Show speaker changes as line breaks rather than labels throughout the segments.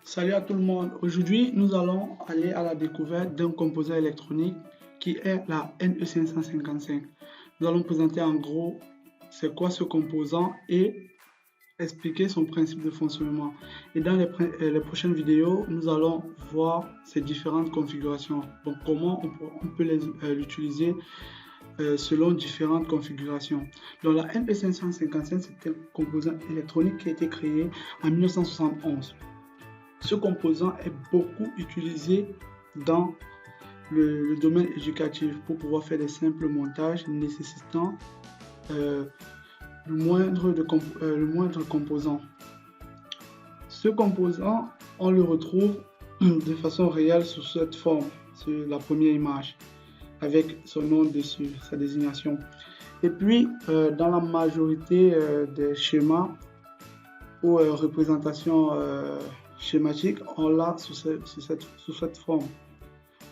Salut à tout le monde. Aujourd'hui, nous allons aller à la découverte d'un composant électronique qui est la NE555. Nous allons présenter en gros c'est quoi ce composant et expliquer son principe de fonctionnement. Et dans les prochaines vidéos, nous allons voir ses différentes configurations. Donc comment on peut l'utiliser selon différentes configurations. Donc la NE555, c'est un composant électronique qui a été créé en 1971. Ce composant est beaucoup utilisé dans le domaine éducatif pour pouvoir faire des simples montages nécessitant le moindre composant. Ce composant, on le retrouve de façon réelle sous cette forme, sur la première image, avec son nom dessus, sa désignation. Et puis, dans la majorité des schémas ou représentations schématique, on l'a sous cette forme.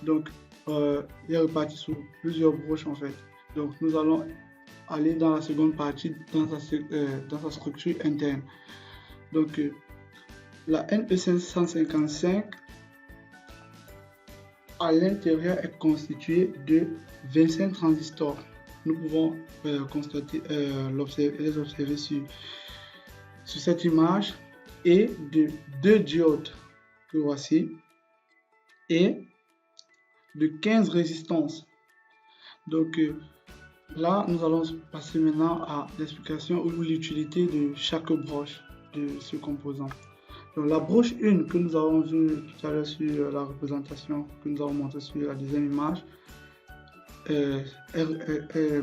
Donc, il est réparti sous plusieurs broches en fait. Donc, nous allons aller dans la seconde partie, dans sa structure interne. Donc, la NE555 à l'intérieur est constituée de 25 transistors. Nous pouvons les observer sur cette image, et de 2 diodes que voici et de 15 résistances. Donc là, nous allons passer maintenant à l'explication ou l'utilité de chaque broche de ce composant. Donc la broche 1 que nous avons vue tout à l'heure sur la représentation que nous avons montré sur la deuxième image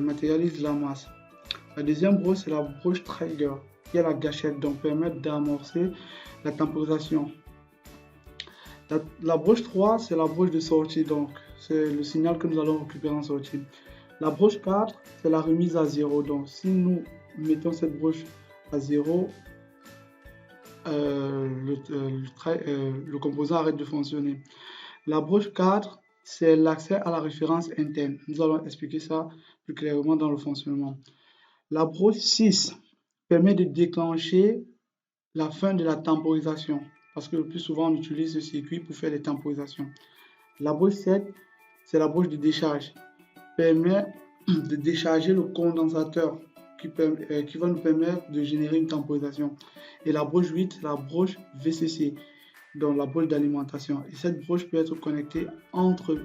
matérialise la masse. La deuxième broche, c'est la broche trigger, qui est la gâchette, donc permettre d'amorcer la temporisation. La broche 3, c'est la broche de sortie, donc c'est le signal que nous allons récupérer en sortie. La broche 4, c'est la remise à 0, donc si nous mettons cette broche à 0, le composant arrête de fonctionner. La broche 4, c'est l'accès à la référence interne. Nous allons expliquer ça plus clairement dans le fonctionnement. La broche 6 permet de déclencher la fin de la temporisation, parce que le plus souvent on utilise ce circuit pour faire des temporisations. La broche 7, c'est la broche de décharge, permet de décharger le condensateur qui va nous permettre de générer une temporisation. Et la broche 8, c'est la broche VCC, donc la broche d'alimentation. Et cette broche peut être connectée entre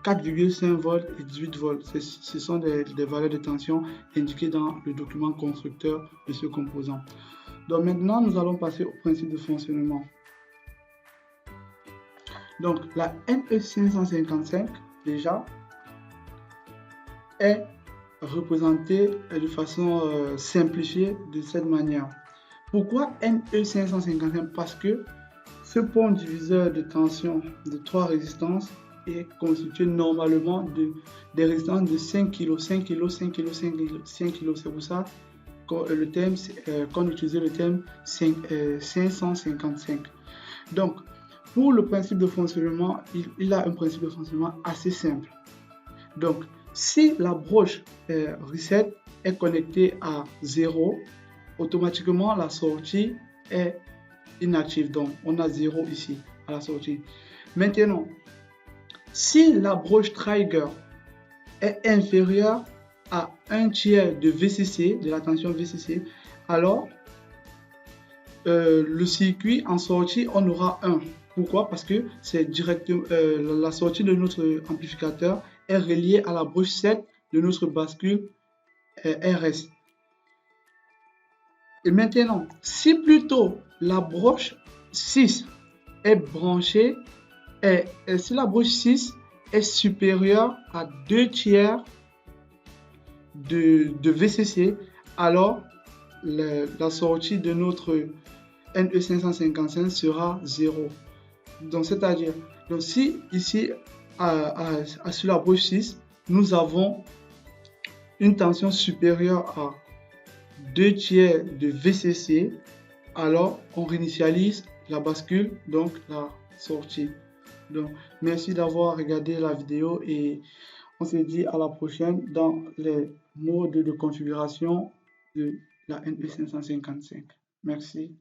4,5 volts et 18 volts. Ce sont des valeurs de tension indiquées dans le document constructeur de ce composant. Donc maintenant, nous allons passer au principe de fonctionnement. Donc la NE555, déjà, est représentée de façon simplifiée de cette manière. Pourquoi NE555? Parce que ce pont diviseur de tension de 3 résistances est constitué normalement des résistances de 5 kg, 5 kg, 5 kg, 5 kg, 5 kg. C'est pour ça qu'on utilisait le terme 555. Donc, pour le principe de fonctionnement, il a un principe de fonctionnement assez simple. Donc, si la broche reset est connectée à 0, automatiquement la sortie est inactive. Donc, on a 0 ici à la sortie. Maintenant, si la broche trigger est inférieure à 1/3 de VCC, de la tension VCC, alors le circuit en sortie, on aura 1. Pourquoi? Parce que c'est directement la sortie de notre amplificateur est reliée à la broche 7 de notre bascule RS. Et maintenant, si plutôt la broche 6 est branchée, et si la broche 6 est supérieure à 2/3 de VCC, alors la sortie de notre NE555 sera 0. Donc, c'est-à-dire, si ici, sur la broche 6, nous avons une tension supérieure à 2/3 de VCC, alors on réinitialise la bascule, donc la sortie. Donc, merci d'avoir regardé la vidéo et on se dit à la prochaine dans les modes de configuration de la NE555. Merci.